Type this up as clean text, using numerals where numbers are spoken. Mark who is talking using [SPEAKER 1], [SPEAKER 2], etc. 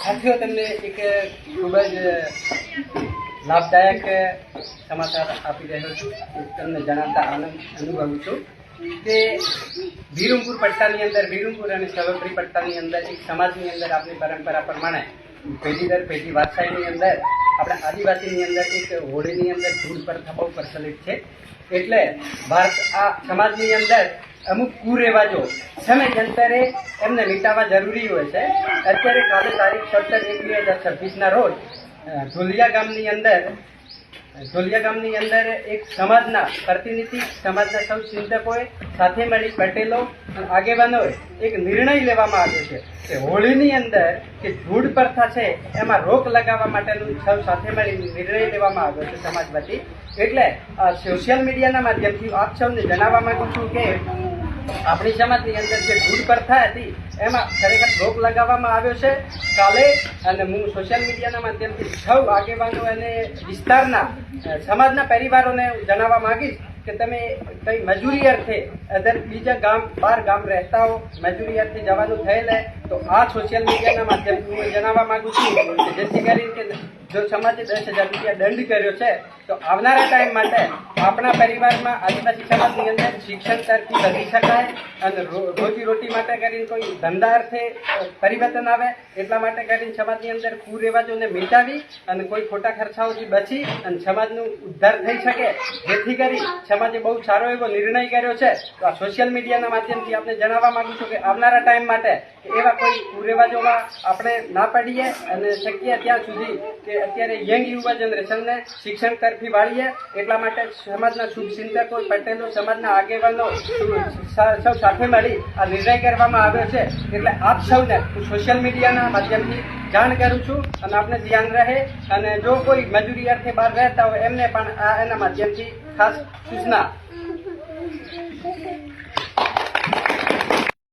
[SPEAKER 1] સાથીઓ તમને એક ખૂબ જ લાભદાયક સમાચાર આપી રહ્યો છું. તમને જણાવતા આનંદ અનુભવું છું કે વિરમપુર પટ્ટાની અંદર, વિરમપુર અને સર્વત્રી પટ્ટાની અંદર એક સમાજની અંદર આપણી પરંપરા પ્રમાણે પેઢી દર પેઢી વારસાઈની અંદર આપણા આદિવાસીની અંદર એક હોળીની અંદર ધૂળ પ્રથા બહુ પ્રચલિત છે. એટલે આ સમાજની અંદર અમુક કુરિવાજો સમયાંતરે એમને મિટાવવા જરૂરી હોય છે. અત્યારે કાલે તારીખ 17/1/2026 રોજ ઢોલિયા ગામની અંદર એક સમાજના પ્રતિનિધિ, સમાજના સૌ ચિંતકોએ સાથે મળી પટેલો અને આગેવાનોએ એક નિર્ણય લેવામાં આવ્યો છે કે હોળીની અંદર કે ધૂળ પ્રથા છે એમાં રોક લગાવવા માટેનું સૌ સાથે મળી નિર્ણય લેવામાં આવ્યો છે સમાજ વતી. એટલે સોશિયલ મીડિયાના માધ્યમથી આપ સૌને જણાવવા માંગુ છું કે આપણી સમાજની અંદર જે ધૂળ પ્રથા હતી એમાં ખરેખર રોક લગાવવામાં આવ્યો છે કાલે. અને હું સોશિયલ મીડિયાના માધ્યમથી સૌ આગેવાનો અને વિસ્તારના સમાજના પરિવારોને જણાવવા માંગીશ કે તમે કઈ મજૂરી અર્થે અદર બીજા ગામ, બહાર ગામ રહેતા હો, મજૂરી અર્થે જવાનું થયેલ તો આ સોશિયલ મીડિયાના માધ્યમથી હું જણાવવા માંગુ છું કે જેથી કરીને કે જો સમાજે 10,000 રૂપિયા દંડ કર્યો છે તો આવનારા ટાઈમ માટે આપણા પરિવારમાં આદિવાસી સમાજની અંદર શિક્ષણ તરફી વધી શકાય અને રોજીરોટી માટે કરીને કોઈ ધંધા અર્થે પરિવર્તન આવે એટલા માટે કરીને સમાજની અંદર કુરિવાજોને મિટાવી અને કોઈ ખોટા ખર્ચાઓથી બચી અને સમાજનું ઉદ્ધાર થઈ શકે. જેથી કરી સમાજે બહુ સારો એવો નિર્ણય કર્યો છે. તો આ સોશિયલ મીડિયાના માધ્યમથી આપણે જણાવવા માંગુ છું કે આવનારા ટાઈમ માટે એવા કોઈ કુરિવાજોમાં આપણે ના પડીએ અને શક્ય ત્યાં સુધી કે અત્યારે યંગ યુવા જનરેશનને શિક્ષણ તરફી વાળીએ. એટલા માટે સમાજના શુભ ચિંતકો, પટેલો, સમાજના આગેવાનો સૌ સાથે મળી આ નિર્ણય કરવામાં આવ્યો છે. એટલે આપ સૌને હું સોશિયલ મીડિયાના માધ્યમથી જાણ કરું છું અને આપને ધ્યાન રહે. અને જો કોઈ મજૂરી અર્થે બહાર રહેતા હોય એમને પણ એના માધ્યમથી ખાસ સૂચના.